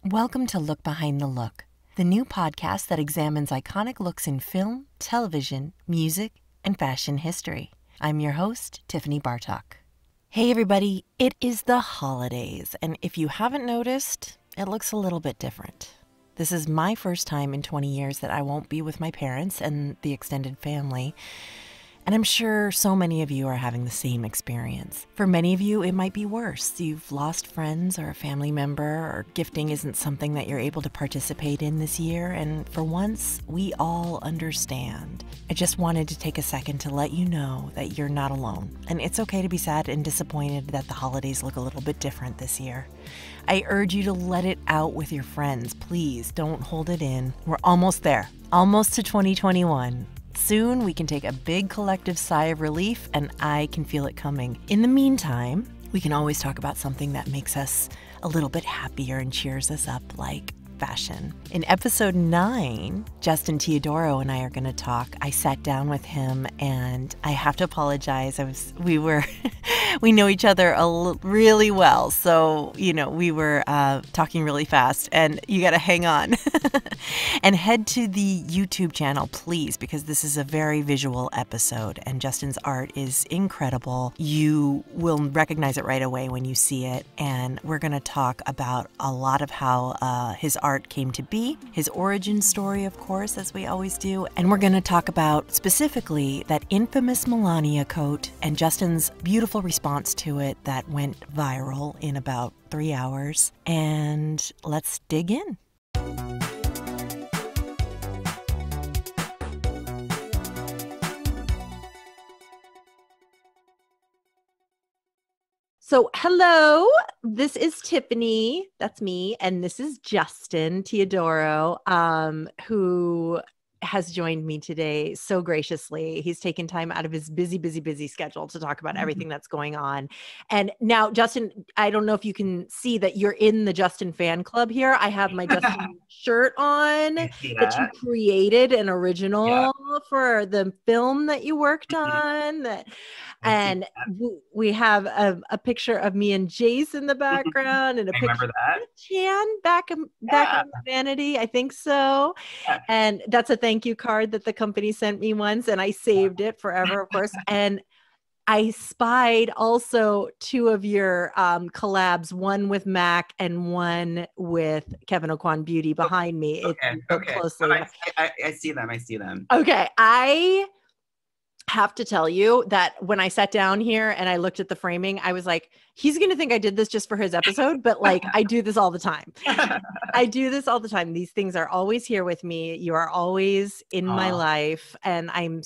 Welcome to Look Behind the Look, the new podcast that examines iconic looks in film, television, music, and fashion history. I'm your host, Tiffany BARTOK. Hey everybody, it is the holidays, and if you haven't noticed, it looks a little bit different. This is my first time in 20 years that I won't be with my parents and the extended family. And I'm sure so many of you are having the same experience. For many of you, it might be worse. You've lost friends or a family member, or gifting isn't something that you're able to participate in this year. And for once, we all understand. I just wanted to take a second to let you know that you're not alone. And it's okay to be sad and disappointed that the holidays look a little bit different this year. I urge you to let it out with your friends. Please don't hold it in. We're almost there, almost to 2021. Soon we can take a big collective sigh of relief, and I can feel it coming. In the meantime, we can always talk about something that makes us a little bit happier and cheers us up, like fashion. In episode 9, Justin Teodoro and I are going to talk. I sat down with him, and I have to apologize. We know each other really well, so we were talking really fast, and you got to hang on and head to the YouTube channel, please, because this is a very visual episode, and Justin's art is incredible. You will recognize it right away when you see it, and we're going to talk about a lot of how his art came to be, his origin story, of course, as we always do, and we're going to talk about specifically that infamous Melania coat and Justin's beautiful response to it that went viral in about 3 hours. And let's dig in. So, hello, this is Tiffany, that's me, and this is Justin Teodoro, who has joined me today so graciously. He's taken time out of his busy schedule to talk about everything that's going on. And now, Justin, I don't know if you can see that you're in the Justin fan club here. I have my Justin shirt on that you created, an original for the film that you worked on. And we have a picture of me and Jace in the background, and a picture of Chan back in the vanity. I think so. Yeah. And that's a thank you card that the company sent me once, and I saved it forever, of course. And I spied also 2 of your collabs, one with Mac and one with Kevin O'Quan Beauty behind me. Okay. Closely. I see them. Okay. I have to tell you that when I sat down here and I looked at the framing, I was like, he's going to think I did this just for his episode, but like I do this all the time. These things are always here with me. You are always in my life, and I'm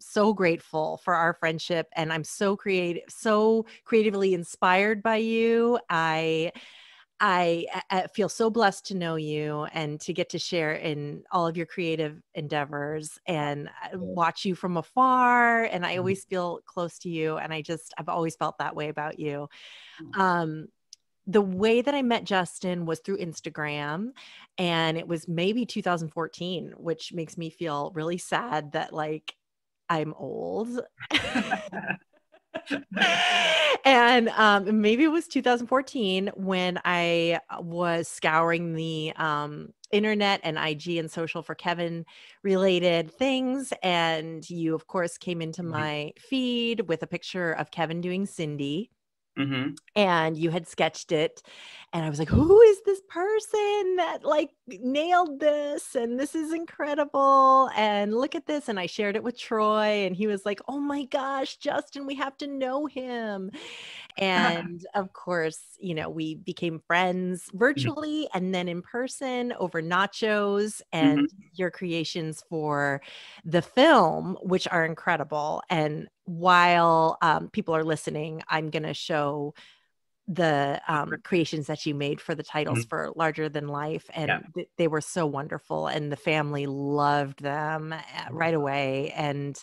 so grateful for our friendship, and I'm so creatively inspired by you. I feel so blessed to know you and to get to share in all of your creative endeavors and watch you from afar. And I always feel close to you. And I've always felt that way about you. The way that I met Justin was through Instagram, and it was maybe 2014, which makes me feel really sad that like I'm old. And maybe it was 2014 when I was scouring the internet and IG and social for Kevin related things. And you, of course, came into my feed with a picture of Kevin doing Cindy. And you had sketched it, and I was like, who is this person that like nailed this, and this is incredible, and look at this. And I shared it with Troy, and he was like, oh my gosh, Justin, we have to know him. And of course, we became friends virtually and then in person over nachos and your creations for the film, which are incredible. And while people are listening, I'm going to show the creations that you made for the titles for Larger Than Life. And they were so wonderful, and the family loved them right away. And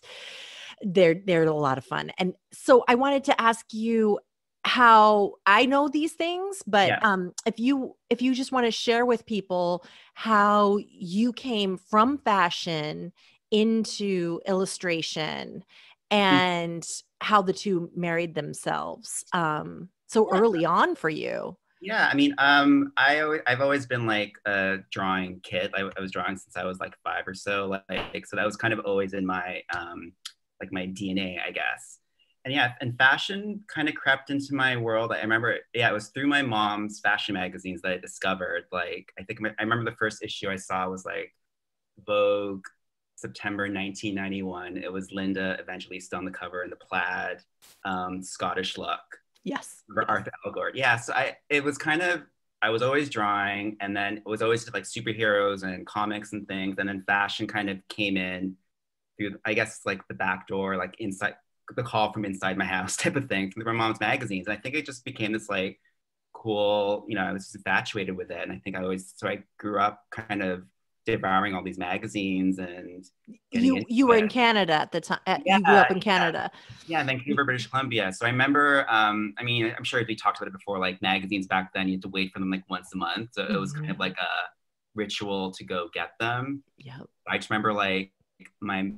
they're a lot of fun. And so I wanted to ask you how I know these things, but if you just want to share with people how you came from fashion into illustration and how the two married themselves so early on for you. Yeah, I mean, I've always been like a drawing kid. I was drawing since I was like 5 or so. So that was kind of always in my like my DNA, I guess. And yeah, and fashion kind of crept into my world. I remember, yeah, it was through my mom's fashion magazines that I discovered. Like, I remember the first issue I saw was like Vogue, September 1991. It was Linda Evangelista on the cover in the plaid Scottish look. Yes. For Arthur Elgort. Yeah, so it was kind of, I was always drawing, and then it was always like superheroes and comics and things, and then fashion kind of came in through, I guess, like the back door, like inside the call from inside my house type of thing from my mom's magazines. And I think it just became this like cool, I was just infatuated with it, and I think I grew up kind of devouring all these magazines and you were in Canada at the time. Yeah, you grew up in Canada. Yeah, Vancouver, British Columbia. So I remember, I mean, I'm sure we talked about it before, like magazines back then, you had to wait for them like once a month. So it was kind of like a ritual to go get them. Yeah. I just remember like my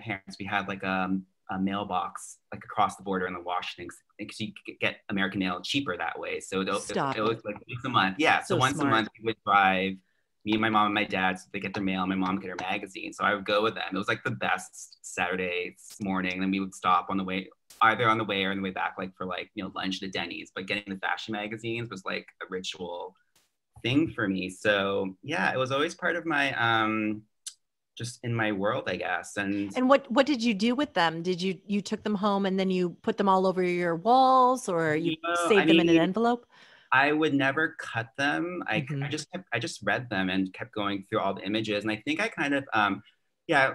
parents, we had like a mailbox like across the border in the Washington, because you could get American mail cheaper that way. So it was like once a month. Yeah. So once a month we would drive, me and my mom and my dad, so they get their mail, and my mom would get her magazine. So I would go with them. It was like the best Saturday morning. And then we would stop on the way, either on the way or on the way back, like for like, lunch at Denny's. But getting the fashion magazines was like a ritual thing for me. So yeah, it was always part of my, just in my world, I guess. And what did you do with them? Did you took them home and then you put them all over your walls, or you saved them in an envelope? I would never cut them. I just read them and kept going through all the images. And I think I kind of,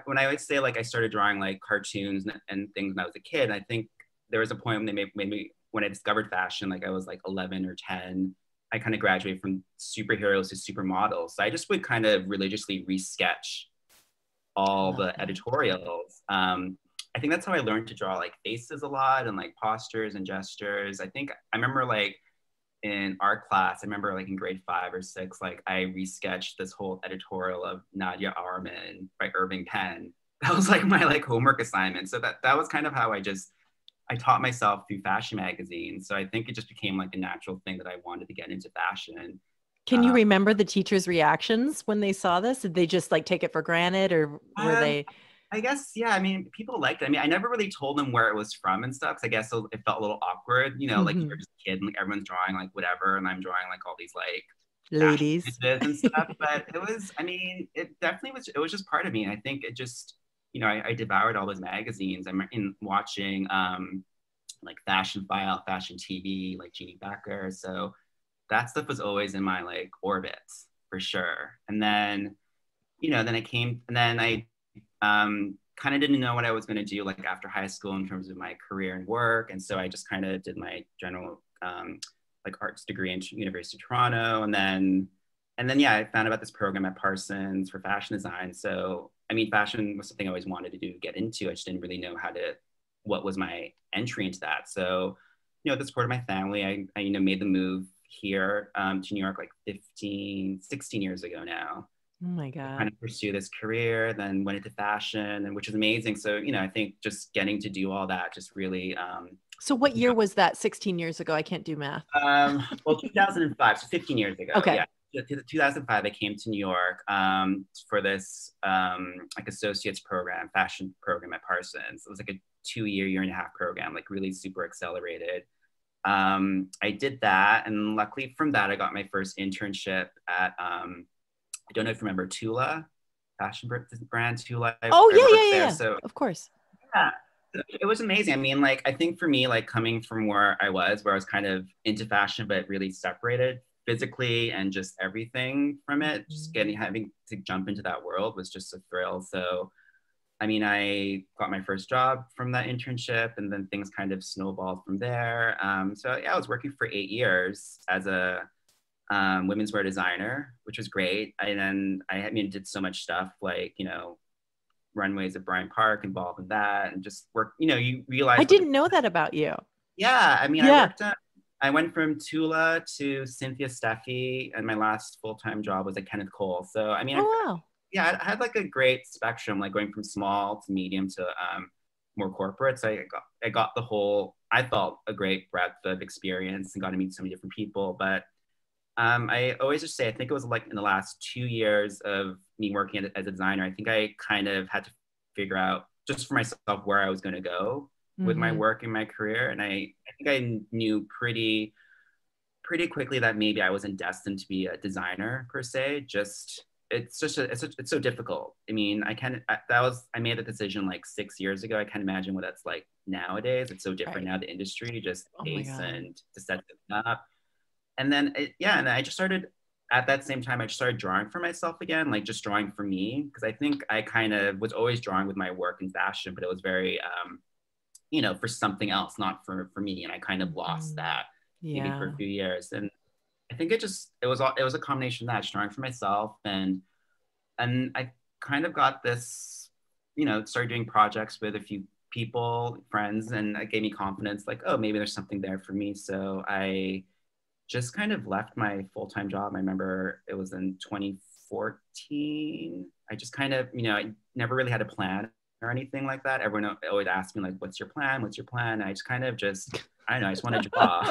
when I always say like I started drawing like cartoons and things when I was a kid, I think there was a point when they made me, when I discovered fashion, like I was like 11 or 10, I kind of graduated from superheroes to supermodels. So I just would kind of religiously resketch all the editorials. I think that's how I learned to draw like faces a lot and like postures and gestures. I remember like, in art class, I remember like in grade 5 or 6, like I resketched this whole editorial of Nadia Arman by Irving Penn. That was like my like homework assignment. So that was kind of how I taught myself through fashion magazines. So I think it just became like a natural thing that I wanted to get into fashion. Can you remember the teachers' reactions when they saw this? Did they just like take it for granted, or were they? I guess, yeah. I mean, people liked it. I mean, I never really told them where it was from and stuff. I guess it felt a little awkward, like you're just a kid and like everyone's drawing like whatever, and I'm drawing like all these like ladies and stuff. But it was, I mean, it definitely was. It was just part of me. And I think it just, I devoured all those magazines. I'm in watching like Fashion File, Fashion TV, like Jeannie Becker. So that stuff was always in my like orbits for sure. And then, then I kind of didn't know what I was going to do like after high school in terms of my career and work. And so I just kind of did my general like arts degree in University of Toronto. And then, yeah, I found about this program at Parsons for fashion design. So, I mean, fashion was something I always wanted to do, get into. I just didn't really know what was my entry into that. So, with the support of my family, I made the move here to New York like 16 years ago now. Oh my God. Kind of pursue this career, then went into fashion, and which is amazing. So, I think just getting to do all that just really. So what year was that 16 years ago? I can't do math. Well, 2005, so 15 years ago. Okay. Yeah. 2005, I came to New York for this like associates program, fashion program at Parsons. It was like a 2-year and a half program, like really super accelerated. I did that, and luckily from that, I got my first internship at I don't know if you remember Tuleh, fashion brand Tuleh. Oh yeah. So of course. Yeah, it was amazing. I mean, like I think for me, like coming from where I was kind of into fashion, but really separated physically and just everything from it, just having to jump into that world was just a thrill. So, I mean, I got my first job from that internship, and then things kind of snowballed from there. So yeah, I was working for 8 years as a womenswear designer, which was great. And then I did so much stuff like, runways at Bryant Park, involved in that, and just work, you realize. I didn't know that about you. Yeah. I mean, yeah. I went from Tuleh to Cynthia Steffe, and my last full-time job was at Kenneth Cole. So, I mean, wow. I had like a great spectrum, like going from small to medium to more corporate. So I got the whole, I felt a great breadth of experience and got to meet so many different people. But I always just say, I think it was like in the last 2 years of me working as a designer, I think I kind of had to figure out just for myself where I was going to go with my work and my career. And I think I knew pretty quickly that maybe I wasn't destined to be a designer per se. Just it's so difficult. I mean, I made the decision like 6 years ago. I can't imagine what that's like nowadays. It's so different now, the industry, just pace and to set it up. And then and I just started at that same time, I just started drawing for myself again, like just drawing for me. Cause I think I kind of was always drawing with my work in fashion, but it was very, for something else, not for me. And I kind of lost that maybe for a few years. And I think it was a combination of that, just drawing for myself. And I kind of got this, started doing projects with a few people, friends, and it gave me confidence, like, oh, maybe there's something there for me. So I just kind of left my full-time job. I remember it was in 2014. I just kind of, I never really had a plan or anything like that. Everyone always asked me like, what's your plan? What's your plan? And I just kind of I don't know, I just want to draw.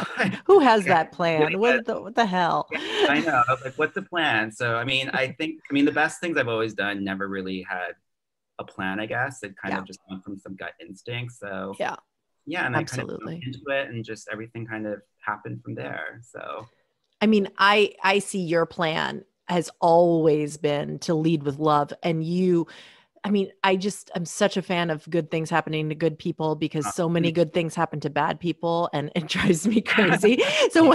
Who has that plan? What the hell? Yeah, I know. I was like, what's the plan? So, I mean, the best things I've always done never really had a plan, I guess. It kind of just went from some gut instinct. So and I kind of jumped into it and just everything kind of happened from there. So, I mean, I see your plan has always been to lead with love. And I'm such a fan of good things happening to good people, because so many good things happen to bad people, and it drives me crazy. So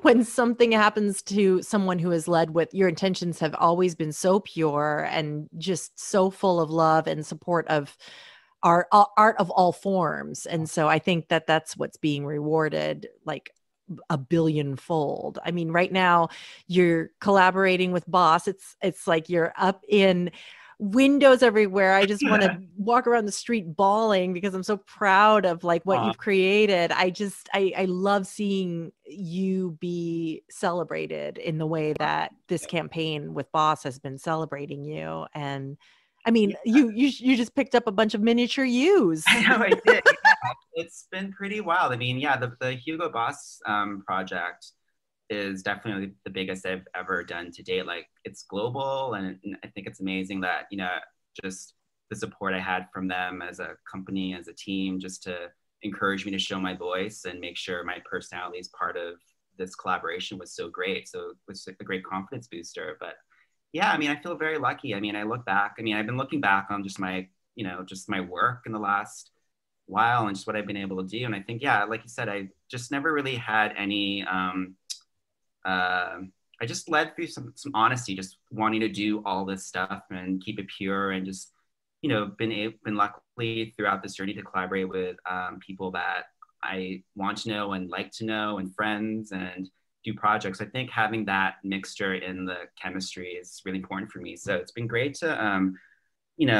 when something happens to someone who is led with, your intentions have always been so pure and just so full of love and support of art of all forms. And so I think that that's what's being rewarded like a billionfold. I mean, right now you're collaborating with Boss. It's like you're up in windows everywhere. I just want to walk around the street bawling because I'm so proud of like what you've created. I love seeing you be celebrated in the way that this campaign with Boss has been celebrating you. And I mean, you just picked up a bunch of miniature yous. I know I did. Yeah. It's been pretty wild. I mean, the Hugo Boss project is definitely the biggest I've ever done to date. Like, it's global, and I think it's amazing that, just the support I had from them as a company, as a team, just to encourage me to show my voice and make sure my personality is part of this collaboration was so great. So it was a great confidence booster. But yeah, I mean, I feel very lucky. I mean, I've been looking back on just my, just my work in the last while and just what I've been able to do. And I think, like you said, I just never really had any, I just led through some honesty, just wanting to do all this stuff and keep it pure, and just, been lucky throughout this journey to collaborate with people that I want to know and like to know, and friends, and do projects. I think having that mixture in the chemistry is really important for me. So it's been great to,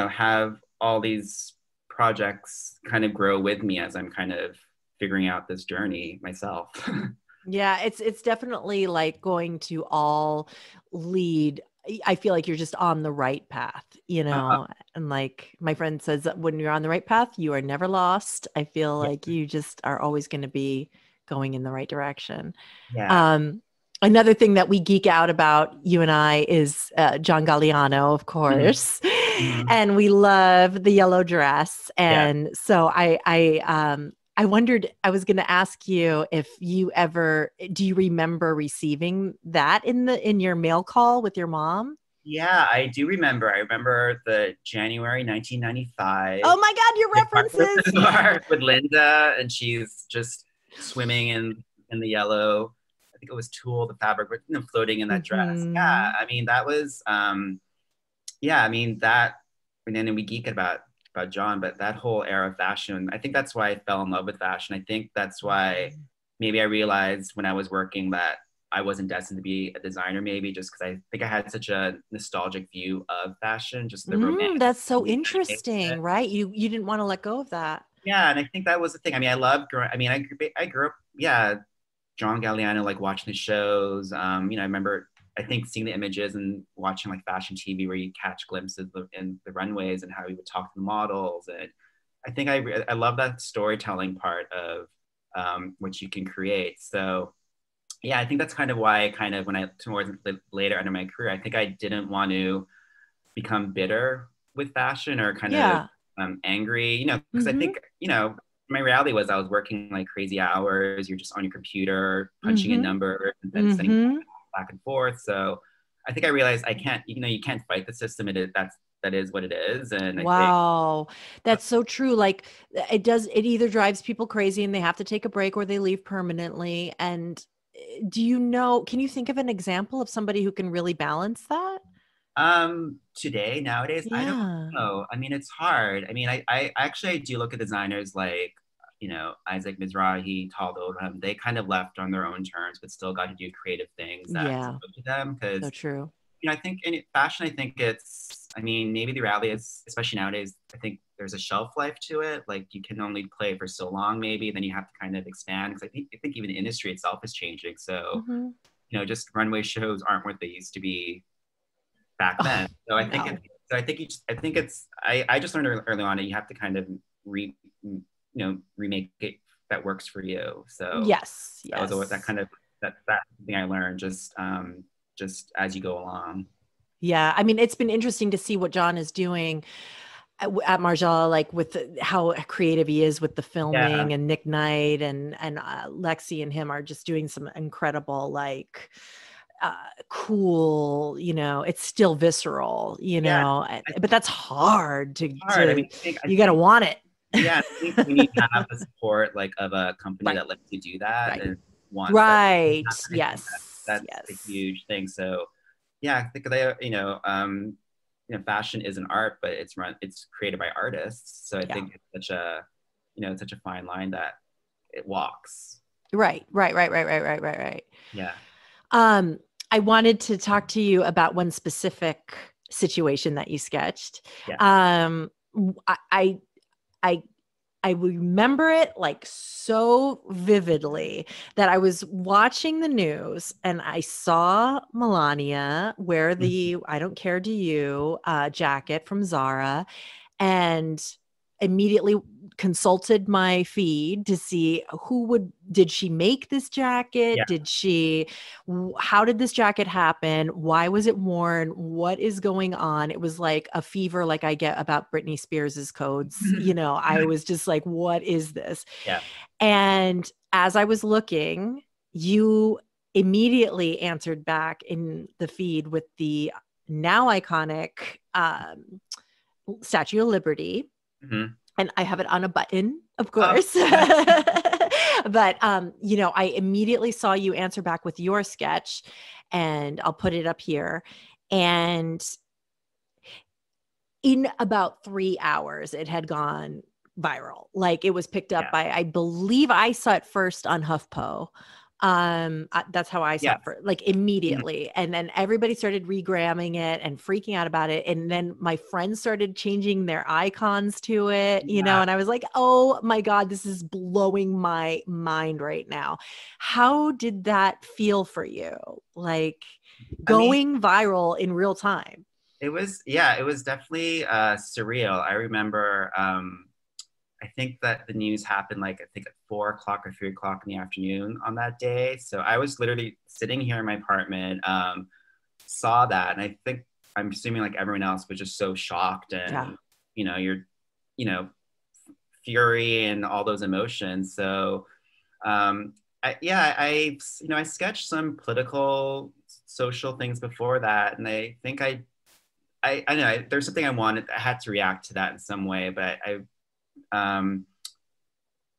have all these projects kind of grow with me as I'm kind of figuring out this journey myself. Yeah, it's definitely like going to all lead. I feel like you're just on the right path, and like my friend says, that when you're on the right path, you are never lost. I feel like you just are always going to be going in the right direction. Yeah. Another thing that we geek out about, you and I, is John Galliano, of course, and we love the yellow dress. And so I wondered, I was going to ask you if do you remember receiving that in your mail call with your mom? Yeah, I do remember. I remember the January 1995. Oh my God, your references! With Linda, and she's just swimming in the yellow. I think it was tulle, the fabric, floating in that dress. Yeah, I mean, that was, and then we geek about John, but that whole era of fashion, I think that's why I fell in love with fashion. I think that's why maybe I realized when I was working that I wasn't destined to be a designer, maybe just because I think I had such a nostalgic view of fashion, just the romance. That's so interesting, right? You didn't want to let go of that. Yeah, and I think that was the thing. I mean, I grew up, John Galliano, like watching the shows. I remember, I think, seeing the images and watching like fashion TV where you catch glimpses in the runways and how he would talk to the models. And I think I love that storytelling part of what you can create. So yeah, I think that's kind of why I kind of, when I, towards later into my career, I think I didn't want to become bitter with fashion or kind of Yeah. angry, you know, because I think, you know, my reality was I was working like crazy hours. You're just on your computer, punching in numbers and then sending back and forth. So I think I realized I can't, you know, you can't fight the system. That is what it is. And I think, Wow. That's so true. Like it either drives people crazy and they have to take a break or they leave permanently. And can you think of an example of somebody who can really balance that? today, nowadays, I don't Yeah. know. I mean, it's hard. I mean, I actually I do look at designers like, you know, Isaac Mizrahi, Teodoro. They kind of left on their own terms, but still got to do creative things that Yeah. spoke to them. So Because, true. you know, I think in fashion, I think it's, I mean, maybe the reality is, especially nowadays, I think there's a shelf life to it. Like you can only play for so long, maybe, then you have to kind of expand. Because I think even the industry itself is changing. So, Hmm. you know, just runway shows aren't what they used to be back Oh, then. So I think no. I think it's I just learned early on that you have to kind of remake it that works for you. So Yes. that was always Yes. that thing I learned just as you go along. Yeah. I mean, it's been interesting to see what John is doing at Marjala, like with how creative he is with the Yeah, filming, and Nick Knight and Lexi and him are just doing some incredible, like, uh, cool, it's still visceral, yeah, but that's hard hard. I mean, you got to want it. yeah, I think when you have the support like of a company Right. that lets you do that Right. and wants that, Right. I think Yes. that's a Yes. huge thing. So yeah, I think they, fashion is an art, but it's created by artists. So I Yeah. think it's such a fine line that it walks. Right. Right. Right. Right. Right. Right. Right. Right. Yeah. Um, I wanted to talk to you about one specific situation that you sketched. Yeah. I, I, I I remember it like so vividly that I was watching the news and I saw Melania wear Mhm. the "I don't care, do you" jacket from Zara, and immediately consulted my feed to see did she make this Yeah. jacket? How did this jacket happen? Why was it worn? What is going on? It was like a fever like I get about Britney Spears's codes. I was just like, what is this? Yeah. And as I was looking, you immediately answered back in the feed with the now iconic Statue of Liberty. Hmm. And I have it on a button, of Oh, course. But I immediately saw you answer back with your sketch, and I'll put it up here. And in about 3 hours, it had gone viral. Like it was picked up yeah. by, I believe I saw it first on HuffPo. That's how I saw Yeah. it for, like, Mhm. immediately. And then everybody started regramming it and freaking out about it. And then my friends started changing their icons to it, Yeah. and I was like, oh my God, this is blowing my mind right now. How did that feel for you? Like I mean, going viral in real time? it was definitely surreal. I remember I think that the news happened like I think at 4 o'clock or 3 o'clock in the afternoon on that day. So I was literally sitting here in my apartment, saw that, and I think I'm assuming like everyone else was just so shocked Yeah. and you're you know fury and all those emotions. So I sketched some political social things before that, and I think I don't know there's something I had to react to that in some way, but um,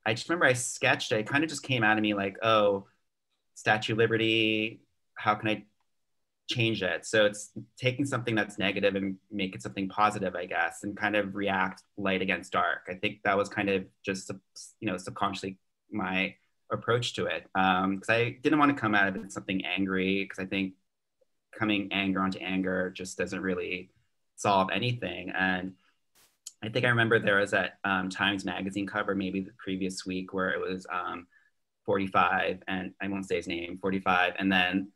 I just remember I sketched it. It kind of just came out of me like, oh, Statue of Liberty, how can I change it? So it's taking something that's negative and make it something positive, I guess, and kind of react light against dark. I think that was kind of just, subconsciously my approach to it. Because I didn't want to come out of it something angry, because I think coming anger onto anger just doesn't really solve anything. And I think I remember there was that Times Magazine cover maybe the previous week where it was 45, and I won't say his name, 45, and then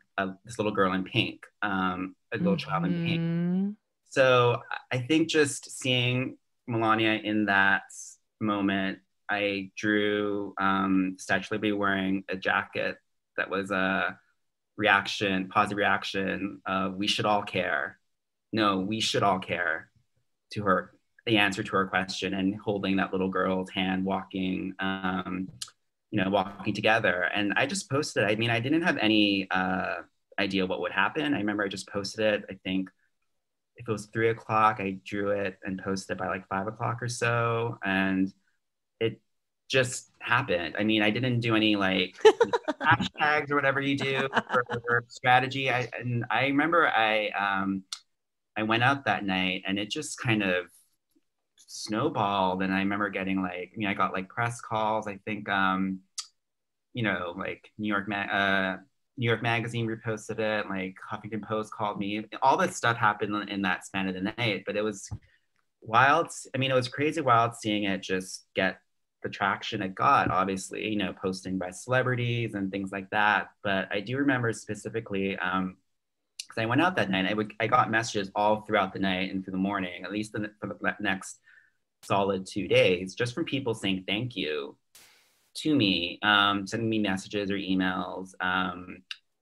this little girl in pink, a little child in pink. Mm-hmm. So I think just seeing Melania in that moment, I drew Statue of Liberty wearing a jacket that was a reaction, positive reaction of "we should all care." No, we should all care, to her, the answer to her question, and holding that little girl's hand, walking, walking together. And I just posted it. I mean, I didn't have any idea what would happen. I remember I just posted it. I think if it was 3 o'clock, I drew it and posted it by like 5 o'clock or so. And it just happened. I mean, I didn't do any like hashtags or whatever you do for strategy. And I remember I went out that night and it just kind of snowballed. And I remember getting like, I got like press calls. I think, like New York Magazine reposted it, like Huffington Post called me. All this stuff happened in that span of the night, but it was wild. I mean, it was crazy wild seeing it just get the traction it got, obviously, posting by celebrities and things like that. But I do remember specifically, because I went out that night, I got messages all throughout the night and through the morning, at least for the next solid 2 days, just from people saying thank you to me, sending me messages or emails,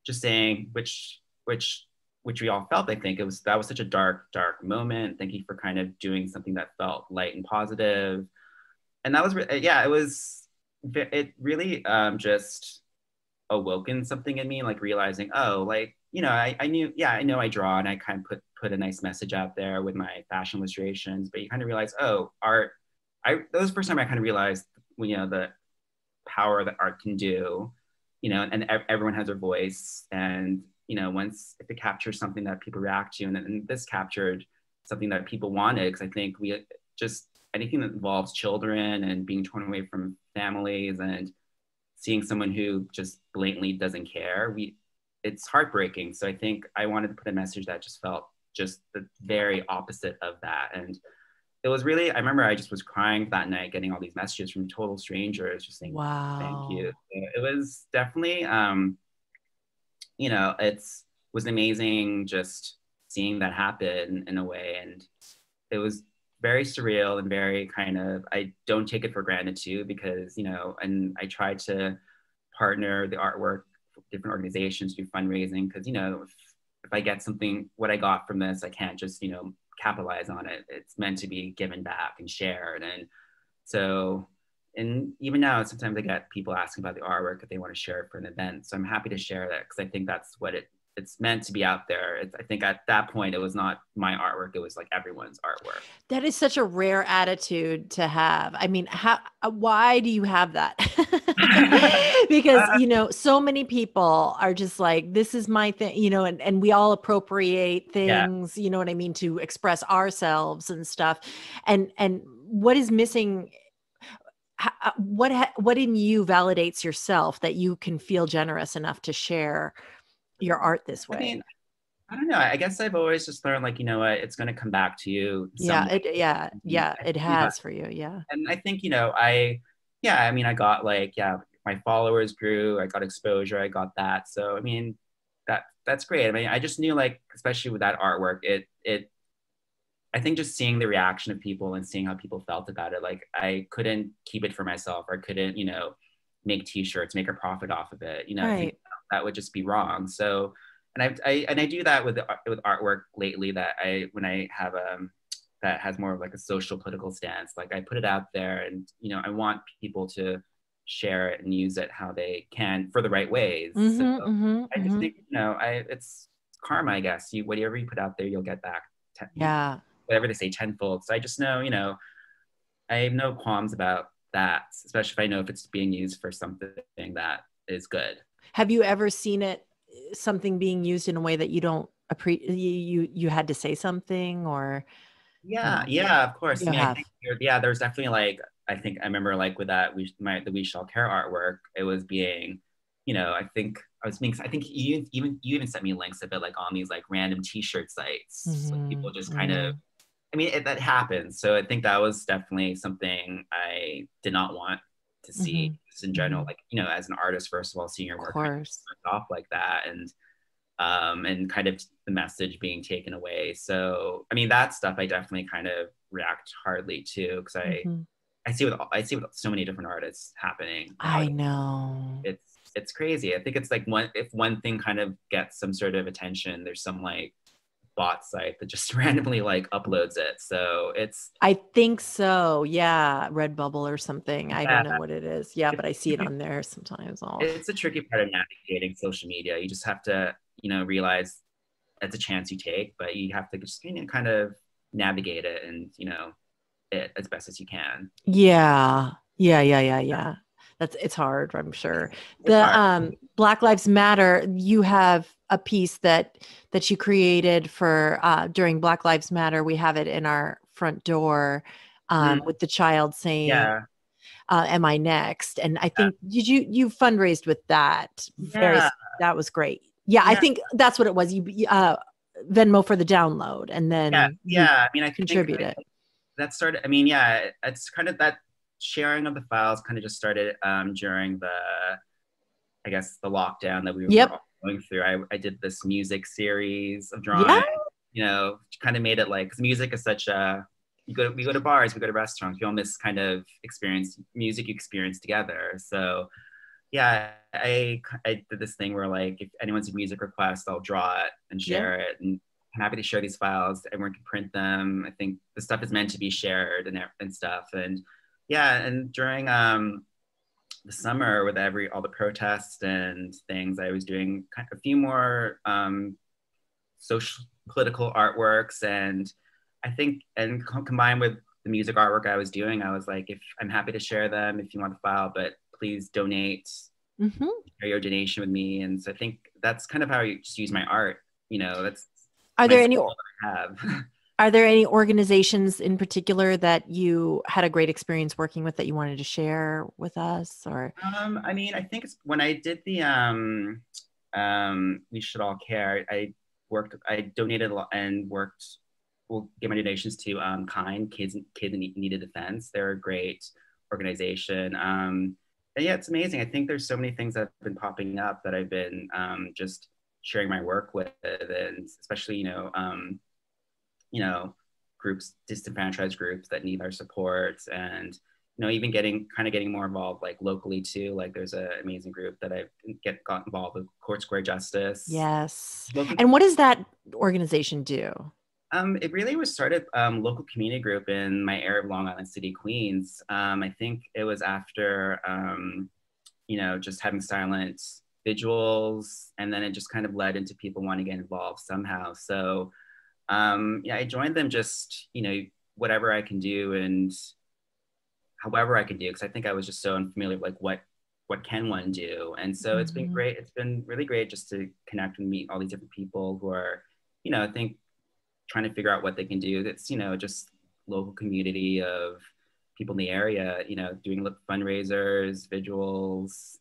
just saying which we all felt. I think that was such a dark moment. Thank you for kind of doing something that felt light and positive. And that was, it really just awoken something in me, like realizing, oh, like, I knew, I know I draw, and I kind of put a nice message out there with my fashion illustrations, but you kind of realize, oh, art, that was the first time I kind of realized, the power that art can do, and everyone has their voice. And, if it captures something that people react to, and this captured something that people wanted, because I think anything that involves children and being torn away from families and seeing someone who just blatantly doesn't care, it's heartbreaking. So I think I wanted to put a message that just felt just the very opposite of that. And it was really, I remember I just was crying that night, getting all these messages from total strangers, just saying, wow, thank you. It was definitely, it was amazing just seeing that happen in a way. And it was very surreal and very kind of, I don't take it for granted too, because, and I try to partner the artwork with different organizations, do fundraising, because, if I get something, what I got from this, I can't just, capitalize on it. It's meant to be given back and shared. And so, and even now, sometimes I get people asking about the artwork if they want to share it for an event. So I'm happy to share that, because I think that's what it's meant to be out there. I think at that point, it was not my artwork. It was like everyone's artwork. That is such a rare attitude to have. I mean, why do you have that? Because, so many people are just like, this is my thing, and we all appropriate things, you know what I mean, to express ourselves and stuff. And what is missing? What in you validates yourself that you can feel generous enough to share your art this way? I mean, I don't know. I guess I've always just learned, like, it's going to come back to you. It has for you. Yeah. And I think, I got like, my followers grew, I got exposure, I got that. So, I mean, that's great. I mean, I just knew, like, especially with that artwork, I think just seeing the reaction of people and seeing how people felt about it, like, I couldn't keep it for myself, or I couldn't, make t-shirts, make a profit off of it. Right. I think that would just be wrong. So, and I do that with artwork lately, that when I have that has more of like a social political stance, like I put it out there, and I want people to share it and use it how they can for the right ways. I just think it's karma, I guess. Whatever you put out there, you'll get back. Whatever they say, tenfold. So I just know, I have no qualms about that, especially if I know if it's being used for something that is good. Have you ever seen something being used in a way that you don't appreciate? You had to say something, or? Yeah, of course. I think there's definitely, like, I think I remember, like, with that the We Shall Care artwork, it was being, I think you even sent me links of it, like, on these like random t-shirt sites. So people just kind of, I mean, that happens. So I think that was definitely something I did not want to see, just in general, like, as an artist, first of all, seeing your work kind of off like that, and kind of the message being taken away. So, I mean, that stuff I definitely kind of react hardly to, because I I see with so many different artists happening now. I know. It's crazy. I think it's like if one thing kind of gets some sort of attention, there's some like bot site that just randomly like uploads it. So I think so. Yeah. Redbubble or something. I don't yeah, know what it is. Yeah, but I see it on there sometimes. it's a tricky part of navigating social media. You just have to, realize it's a chance you take, but you have to just kind of navigate it and, it as best as you can. Yeah. Yeah. It's hard, I'm sure. It's The hard. Black Lives Matter, you have a piece that you created for during Black Lives Matter. We have it in our front door with the child saying, Yeah. am I next? And I think you fundraised with that. Yeah. That was great. Yeah, I Yeah. think that's what it was. You Venmo for the download, and then you I mean, I think contribute it. that started. I mean, yeah, it's kind of that sharing of the files kind of just started during I guess, the lockdown that we were all going through. I did this music series of drawing. Kind of made it like, because music is such a we go to bars, we go to restaurants, we all miss kind of music experience together. So yeah, I did this thing where like if anyone's a music request, I'll draw it and share it, and I'm happy to share these files. Everyone can print them. I think the stuff is meant to be shared and stuff. And yeah, and during the summer with all the protests and things, I was doing a few more social political artworks, and I think combined with the music artwork I was doing, I was like, if I'm happy to share them if you want the file, but please donate, share your donation with me. And so I think that's kind of how I just use my art. That's are there any I have. Are there any organizations in particular that you had a great experience working with that you wanted to share with us? Or I mean, I think it's when I did the We Should All Care, I donated a lot and gave my donations to Kind Kids in Need of Defense. They're a great organization. And yeah, it's amazing. I think there's so many things that have been popping up that I've been just sharing my work with, and especially groups, disenfranchised groups that need our support, and even getting more involved like locally too. Like there's an amazing group that I've got involved with, Court Square Justice. Yes. And what does that organization do? It really was started local community group in my area of Long Island City, Queens. I think it was after just having silent vigils, and then it just kind of led into people wanting to get involved somehow. So I joined them just, whatever I can do and however I can do, because I think I was just so unfamiliar with like what can one do. And so it's been great. It's been really great just to connect and meet all these different people who are, I think trying to figure out what they can do. It's, just local community of people in the area, doing fundraisers, vigils.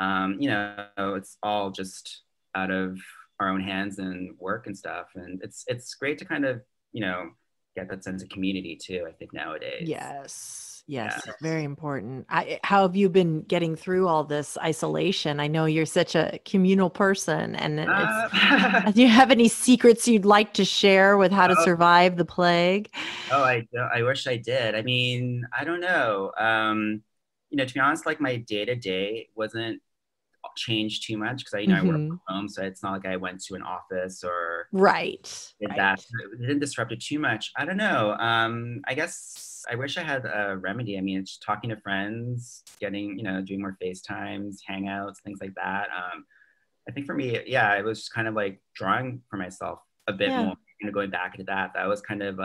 It's all just out of our own hands and work and stuff. And it's great to kind of, get that sense of community too, I think nowadays. Yes, very important. How have you been getting through all this isolation? I know you're such a communal person, and do you have any secrets you'd like to share with how to survive the plague? I wish I did. I mean, I don't know. To be honest, like my day-to-day wasn't changed too much, because I work from home, so it's not like I went to an office or that. It didn't disrupt it too much. I don't know. I guess I wish I had a remedy. I mean, it's just talking to friends, getting doing more FaceTimes, hangouts, things like that. I think for me, it was just kind of like drawing for myself a bit more, going back into that. That was kind of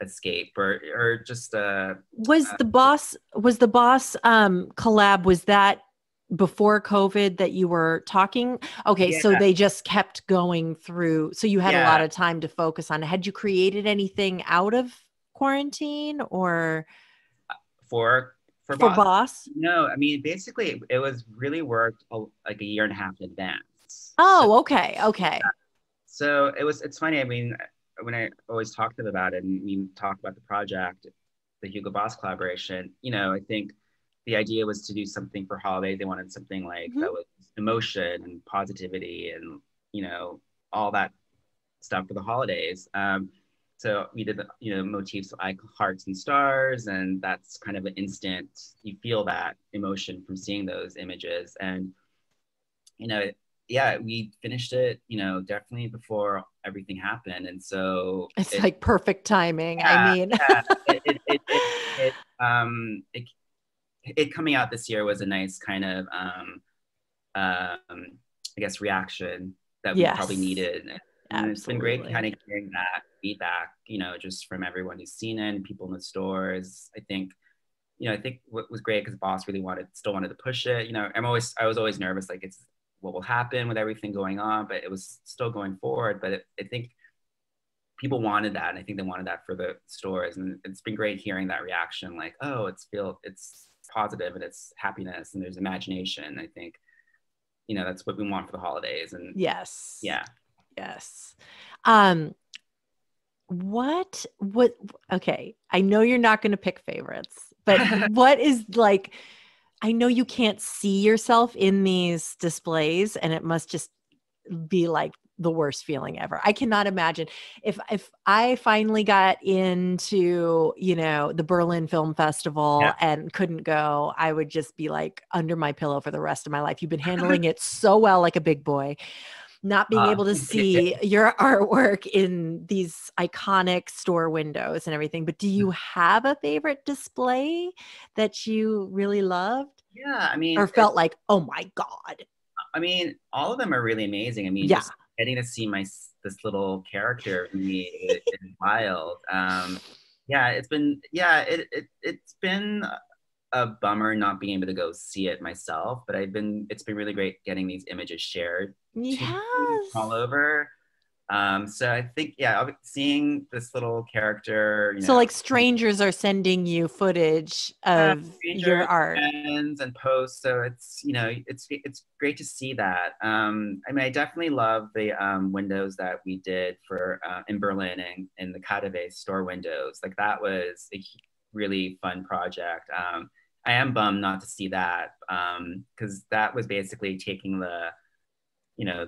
escape or just was the boss collab, was that before COVID that you were talking? Okay, so they just kept going through. So you had a lot of time to focus on. Had you created anything out of quarantine or for Boss? No, I mean, basically it was really worked like a year and a half in advance. Okay. So it's funny. I mean, when I always talk to them about it and we talk about the project, the Hugo Boss collaboration, I think the idea was to do something for holiday. They wanted something like that was emotion and positivity and, all that stuff for the holidays. So so we did, motifs like hearts and stars, and that's kind of an instant, you feel that emotion from seeing those images. And, yeah, we finished it, definitely before everything happened. And so it's like perfect timing. Yeah, I mean, yeah, it coming out this year was a nice kind of, I guess, reaction that we probably needed. And it's been great kind of hearing that feedback, just from everyone who's seen it and people in the stores. I think what was great, because Boss really still wanted to push it. I was always nervous, like, it's what will happen with everything going on, but it was still going forward. But I think people wanted that, and I think they wanted that for the stores. And it's been great hearing that reaction, like, oh, it's positive and it's happiness and there's imagination. I think, that's what we want for the holidays. And yes. Yeah. Yes. Okay. I know you're not going to pick favorites, but what is, like, I know you can't see yourself in these displays, and it must just be like the worst feeling ever. I cannot imagine if I finally got into, the Berlin Film Festival and couldn't go, I would just be like under my pillow for the rest of my life. You've been handling it so well, like a big boy. Not being able to see your artwork in these iconic store windows and everything. But do you have a favorite display that you really loved? Yeah, I mean, or felt like, oh my God. I mean, all of them are really amazing. I mean, just getting to see this little character in me is wild. It's been a bummer not being able to go see it myself, but it's been really great getting these images shared all over. So I think, seeing this little character, so like strangers are sending you footage of your art and posts. So it's, it's great to see that. I mean, I definitely love the windows that we did for in Berlin and in the KaDeWe store windows. Like, that was a really fun project. I am bummed not to see that, because that was basically taking the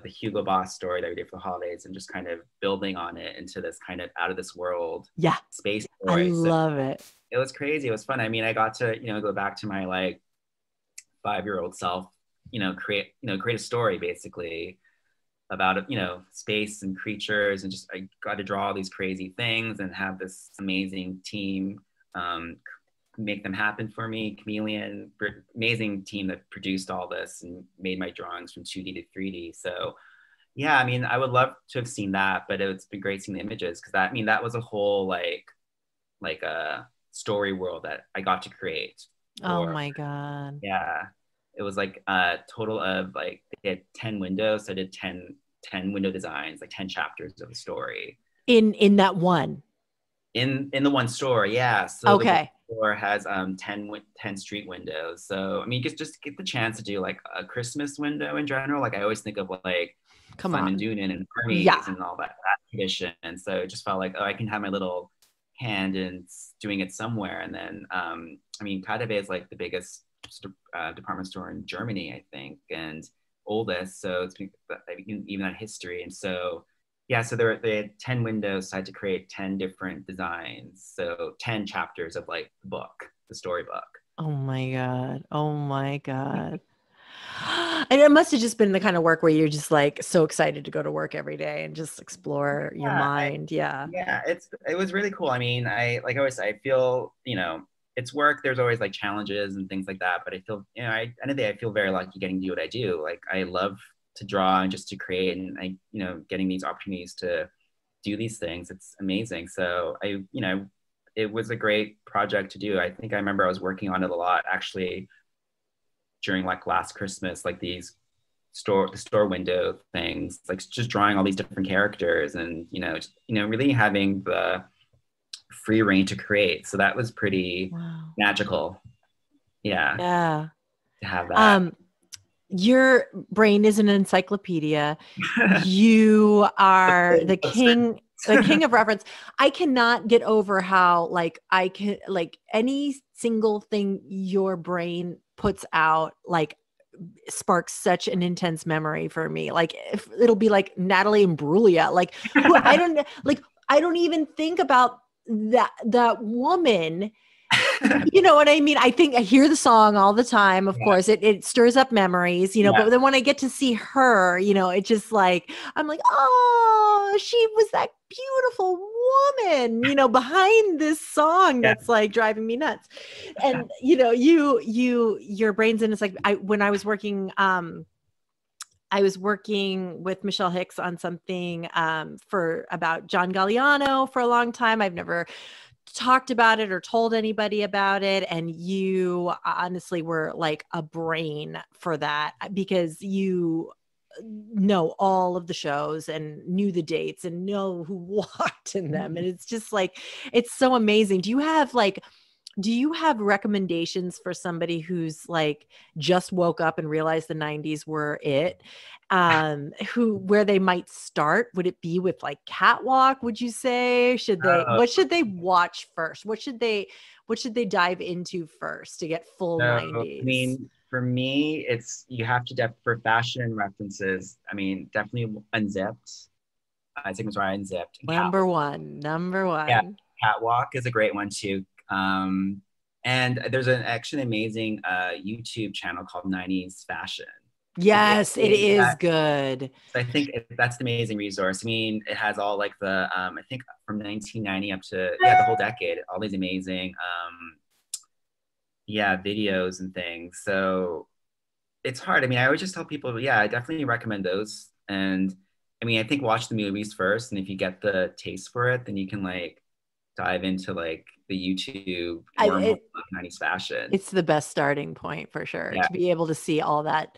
Hugo Boss story that we did for the holidays and just kind of building on it into this kind of out of this world space story. I love it. It was crazy. It was fun. I mean, I got to, go back to my like 5-year-old self, create a story basically about, space and creatures, and just, I got to draw all these crazy things and have this amazing team make them happen for me. Chameleon, amazing team that produced all this and made my drawings from 2D to 3D. So yeah, I mean, I would love to have seen that, but it's been great seeing the images, because that was a whole like a story world that I got to create. Oh my God. Yeah. It was like a total of like, they had 10 windows. So I did 10 window designs, like 10 chapters of a story. In that one? In the one store, yeah. So okay. The store has 10 street windows. So I mean, just get the chance to do like a Christmas window in general. Like, I always think of like Simon Doonan and Hermes and all that tradition. And so it just felt like, oh, I can have my little hand in doing it somewhere. And then I mean, KaDeWe is like the biggest department store in Germany, I think, and oldest. So it's even on history. And so yeah, so they had 10 windows, so I had to create 10 different designs. So 10 chapters of like the book, the storybook. Oh my God. Oh my God. And it must have just been the kind of work where you're just like so excited to go to work every day and just explore your mind. Yeah, it was really cool. I mean, I feel, it's work. There's always like challenges and things like that. But I feel, end of the day, I feel very lucky getting to do what I do. Like, I love to draw and just to create, and getting these opportunities to do these things. It's amazing. So it was a great project to do. I think I remember I was working on it a lot actually during like last Christmas, like these store window things, like just drawing all these different characters and, really having the free reign to create. So that was pretty magical. Yeah. To have that. Your brain is an encyclopedia. You are the king of reference. I cannot get over how any single thing your brain puts out, like, sparks such an intense memory for me. Like, if it'll be like Natalie Imbruglia, like, I don't know, like, I don't even think about that woman. You know what I mean? I think I hear the song all the time. Of course, it stirs up memories, you know, but then when I get to see her, you know, it just like, I'm like, oh, she was that beautiful woman, you know, behind this song that's like driving me nuts. And, you know, your brain's in, it's like, when I was working with Michelle Hicks on something for about John Galliano for a long time. I've never talked about it or told anybody about it. And you honestly were like a brain for that, because you know all of the shows and knew the dates and know who walked in them. And it's just like, it's so amazing. Do you have recommendations for somebody who's like just woke up and realized the 90s were it? Where they might start? Would it be with like Catwalk, would you say? What should they watch first? What should they dive into first to get full 90s? I mean, for me, you have to for fashion references. I mean, definitely Unzipped. I think it's right, Unzipped. Number one. Yeah, Catwalk is a great one too. And there's actually an amazing YouTube channel called 90s Fashion. Yes, it is good. So I think that's an amazing resource. I mean, it has all like the, I think from 1990 up to, the whole decade, all these amazing, videos and things. So it's hard. I mean, I would just tell people, I definitely recommend those. And I mean, I think watch the movies first. And if you get the taste for it, then you can like dive into like the YouTube or more 90s fashion. It's the best starting point for sure, to be able to see all that.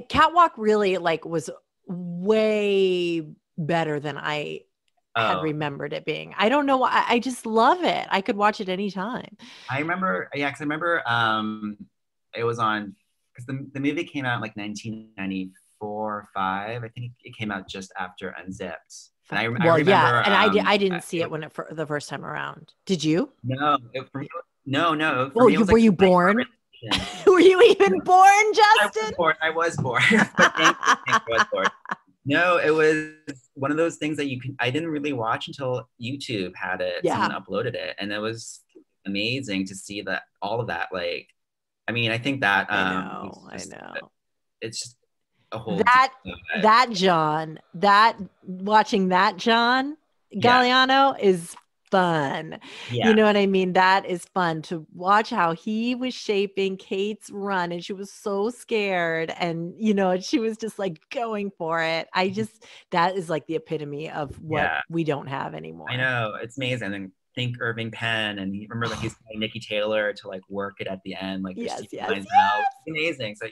Catwalk really like was way better than I had remembered it being. I don't know why. I just love it. I could watch it anytime. I remember, because it was on, because the movie came out in like 1994 or 5. I think it came out just after Unzipped. And I remember, and I didn't see it when the first time around. Did you? No. No. Were you born? Were you even born, Justin? I was born. But I was born. No, it was one of those things that I didn't really watch until YouTube had it. Someone uploaded it, and it was amazing to see that all of that. Like, I mean, I think that I know. It's just a whole watching that John Galliano is fun. You know what I mean? That is fun to watch how he was shaping Kate's run, and she was so scared, and you know, she was just like going for it. That is like the epitome of what we don't have anymore. I know, it's amazing. And think Irving Penn, and remember like he's playing Nikki Taylor to like work it at the end, like it's amazing. So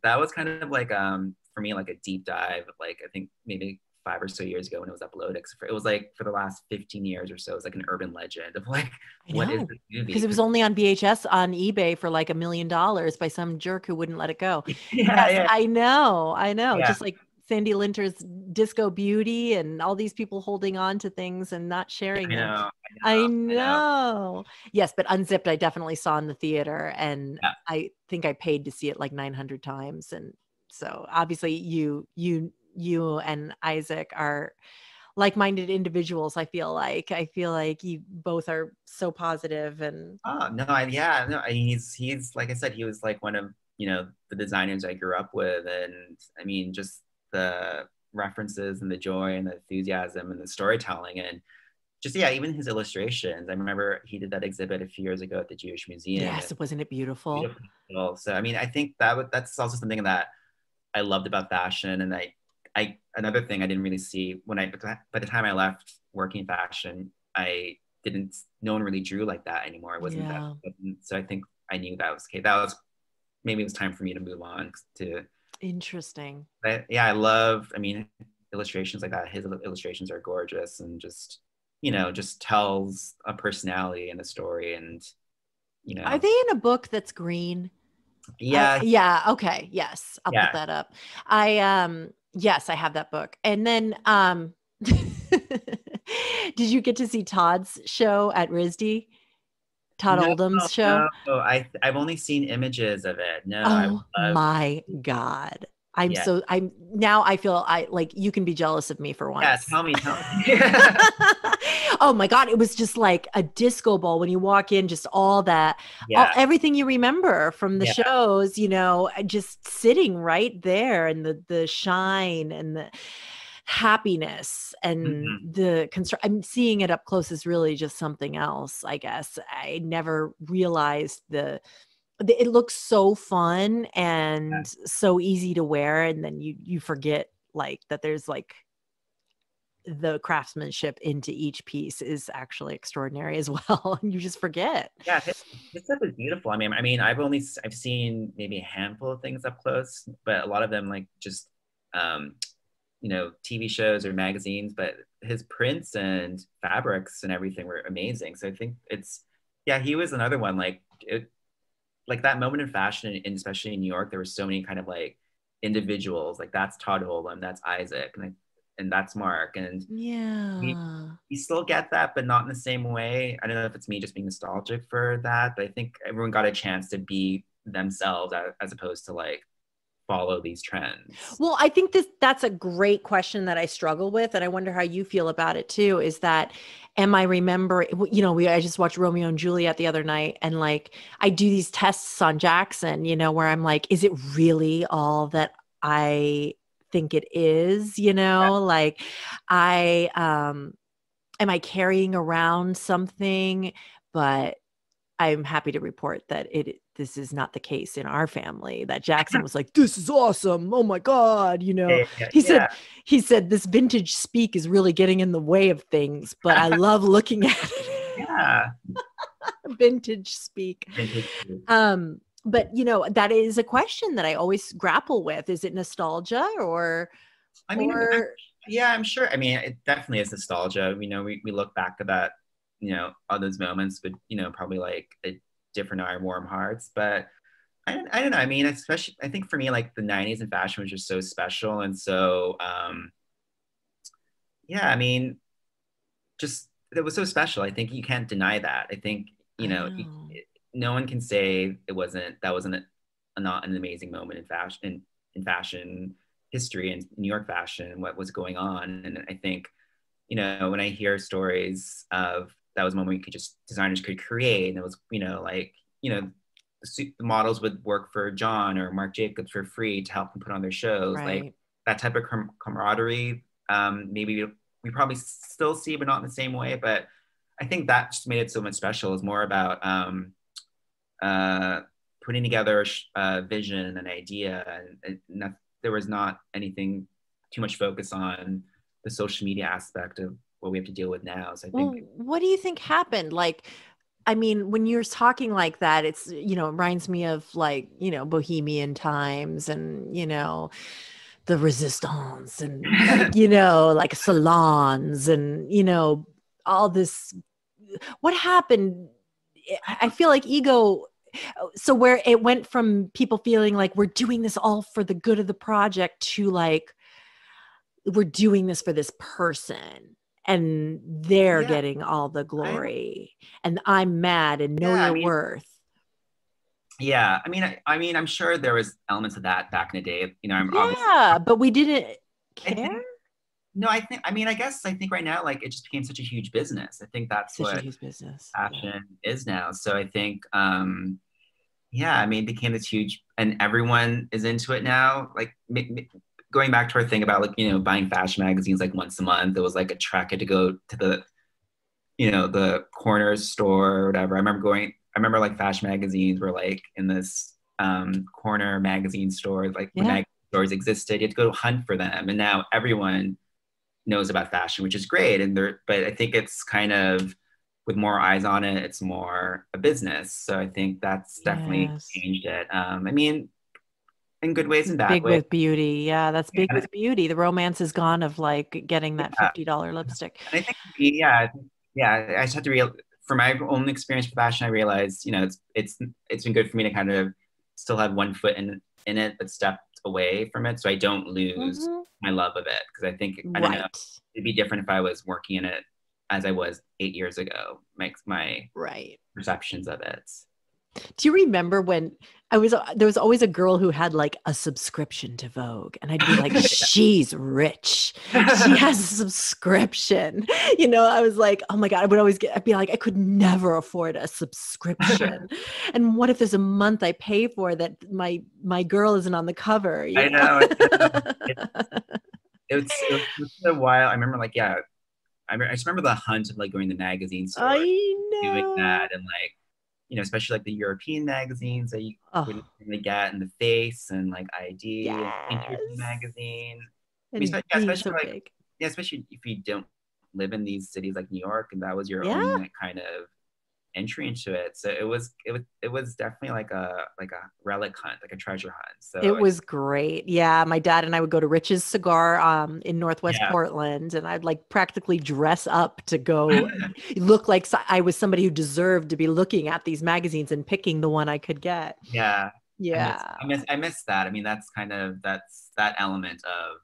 that was kind of like for me like a deep dive, like I think maybe 5 or so years ago when it was uploaded. It was like for the last 15 years or so, it's like an urban legend of like, what is this movie? Because it was only on VHS on eBay for like $1 million by some jerk who wouldn't let it go. I know. Just like Sandy Linter's Disco Beauty and all these people holding on to things and not sharing them. I know. Yes, but Unzipped I definitely saw in the theater, and I think I paid to see it like 900 times. And so obviously you and Isaac are like-minded individuals. I feel like you both are so positive. And he's like I said, he was like one of, you know, the designers I grew up with. And I mean, just the references and the joy and the enthusiasm and the storytelling, and just even his illustrations. I remember he did that exhibit a few years ago at the Jewish Museum. Yes, wasn't it beautiful? So I mean, I think that's also something that I loved about fashion. And I another thing I didn't really see by the time I left working fashion, no one really drew like that anymore. It wasn't that. So I think I knew that was okay. Maybe it was time for me to move on to. Interesting. But I mean, illustrations like that. His illustrations are gorgeous, and just, you know, just tells a personality and a story. And, you know. Are they in a book that's green? Yeah. Okay. Yes. I'll put that up. Yes, I have that book. And then, did you get to see Todd's show at RISD? Todd Oldham's show? No, I've only seen images of it. No. Oh my God. Yeah. I'm now I feel like you can be jealous of me for Yeah, once. tell me. Oh my God. It was just like a disco ball when you walk in, just Yeah. everything you remember from the Yeah. shows, just sitting right there, and the shine and the happiness and Mhm. the concern. I'm seeing it up close is really just something else, I guess. I never realized it looks so fun and so easy to wear, and then you forget like that there's like the craftsmanship into each piece is actually extraordinary as well. And you just forget. Yeah, his stuff is beautiful. I've seen maybe a handful of things up close, but a lot of them like just um, TV shows or magazines. But his prints and fabrics and everything were amazing. So I think yeah, he was another one like that moment in fashion, and especially in New York, there were so many kind of like individuals. Like that's Todd Holm, that's Isaac, and that's Mark, and we Yeah. we still get that, but not in the same way. I don't know if it's me just being nostalgic for that, but I think everyone got a chance to be themselves as opposed to like follow these trends. Well, I think that's a great question that I struggle with, and I wonder how you feel about it too. Is that, am I remember, I just watched Romeo and Juliet the other night, and like I do these tests on Jackson, where I'm like, is it really all that I think it is? Like I am I carrying around something? But I'm happy to report that this is not the case in our family. That Jackson was like, "This is awesome. Oh my God." Yeah, yeah, He yeah. said, this vintage speak is really getting in the way of things, but I love looking at it. Yeah. Vintage speak. But that is a question that I always grapple with. Is it nostalgia or, I mean, or yeah, I'm sure. I mean, it definitely is nostalgia. We look back to that, all those moments, but probably like a different eye, warm hearts. But I don't know. I mean, especially I think for me, like the '90s in fashion was just so special, and so yeah. I mean, just it was so special. I think you can't deny that. I think I know. no one can say that wasn't not an amazing moment in fashion history and New York fashion, what was going on. And I think, when I hear stories of that was a moment designers could create, and it was, the models would work for John or Marc Jacobs for free to help them put on their shows. Like Right. that type of camaraderie, maybe we probably still see, but not in the same way. But I think that just made it so much special. It's more about uh, putting together a vision and an idea, and there was not anything too much focus on the social media aspect of what we have to deal with now. So I Well, think, what do you think happened? Like, I mean, when you're talking like that, it reminds me of like, Bohemian times and, the resistance and like, like salons and, all this. What happened? I feel like ego. So where it went from people feeling like we're doing this all for the good of the project to like, we're doing this for this person and they're yeah, getting all the I, glory and I'm mad and know yeah, I your mean, worth. yeah, I mean, I'm sure there was elements of that back in the day. I'm obviously, Yeah, but we didn't I care. think, no, I think right now, like it just became such a huge business. I think that's Such a what huge business. Yeah. fashion is now. So I think, yeah, I mean, it became this huge, and everyone is into it now. Like going back to our thing about like buying fashion magazines like once a month. It was like a trek. I had to go to the corner store or whatever. I remember like fashion magazines were like in this corner magazine store. Like when Yeah. magazine stores existed, you had to go hunt for them, and now everyone knows about fashion, which is great. But I think it's kind of with more eyes on it, it's more a business. So I think that's definitely Yes. changed it. I mean, in good ways and bad Big ways. with beauty. Yeah, that's big And with beauty. The romance is gone of like getting that yeah, $50 lipstick. and I think yeah, I just have to from my own experience with fashion, I realized it's been good for me to kind of still have one foot in it, but step away from it, so I don't lose Mhm. my love of it. Because I think I don't know, Right. it'd be different if I was working in it as I was 8 years ago. Makes my Right. perceptions of it. Do you remember when, there was always a girl who had like a subscription to Vogue, and I'd be like, she's rich. She has a subscription. You know, I was like, oh my God, I'd be like, I could never afford a subscription. And what if there's a month I pay for that my girl isn't on the cover? I know. It was a while. I remember like, yeah, I just remember the hunt of like going to magazine stores, doing that, and like, you know, especially like the European magazines that you wouldn't really get, in The Face and like ID, and Interview magazine. I mean, especially like, big. Yeah, especially if you don't live in these cities like New York, and that was your only like, kind of entry into it. So it was definitely like a relic hunt, like a treasure hunt. So it was great. Yeah, my dad and I would go to Rich's Cigar in Northwest Portland, and I'd like practically dress up to go look like I was somebody who deserved to be looking at these magazines and picking the one I could get. Yeah. I miss that. I mean, that's that element of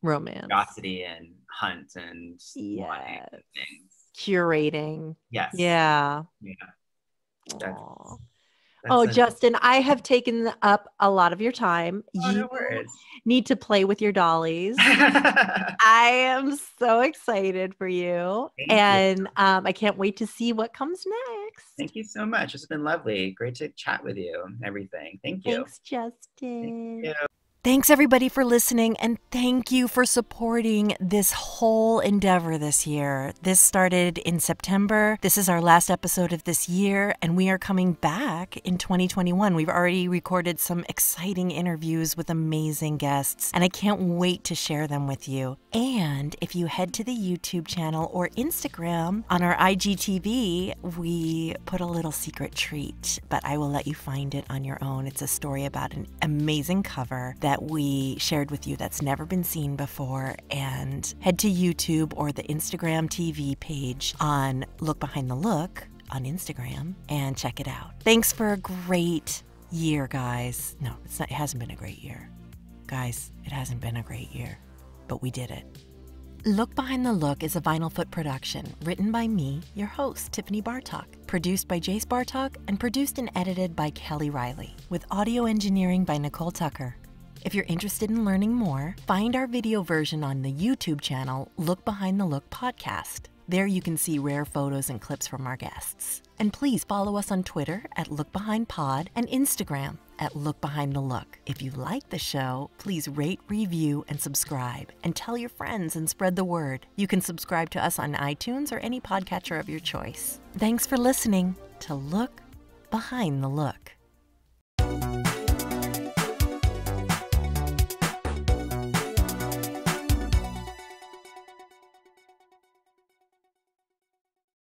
romance, curiosity, and hunt, and wanting things. Curating. Yes. Yeah. That's Justin, I have taken up a lot of your time. No worries. Need to play with your dollies. I am so excited for you. Thank you. I can't wait to see what comes next. Thank you so much. It's been lovely. Great to chat with you and everything. Thank you. Thanks, Justin. Thank you. Thanks everybody for listening, and thank you for supporting this whole endeavor this year. This started in September. This is our last episode of this year, and we are coming back in 2021. We've already recorded some exciting interviews with amazing guests, and I can't wait to share them with you. And if you head to the YouTube channel or Instagram, on our IGTV, we put a little secret treat, but I will let you find it on your own. It's a story about an amazing cover that we shared with you that's never been seen before. And head to YouTube or the Instagram TV page on Look Behind the Look on Instagram and check it out. Thanks for a great year, guys. No, it hasn't been a great year. Guys, it hasn't been a great year, but we did it. Look Behind the Look is a Vinyl Foot production, written by me, your host, Tiffany Bartok, produced by Jace Bartok, and produced and edited by Kelly Riley, with audio engineering by Nicole Tucker. If you're interested in learning more, find our video version on the YouTube channel Look Behind the Look podcast. There you can see rare photos and clips from our guests. And please follow us on Twitter at LookBehindPod and Instagram at LookBehindTheLook. If you like the show, please rate, review, and subscribe. And tell your friends and spread the word. You can subscribe to us on iTunes or any podcatcher of your choice. Thanks for listening to Look Behind the Look.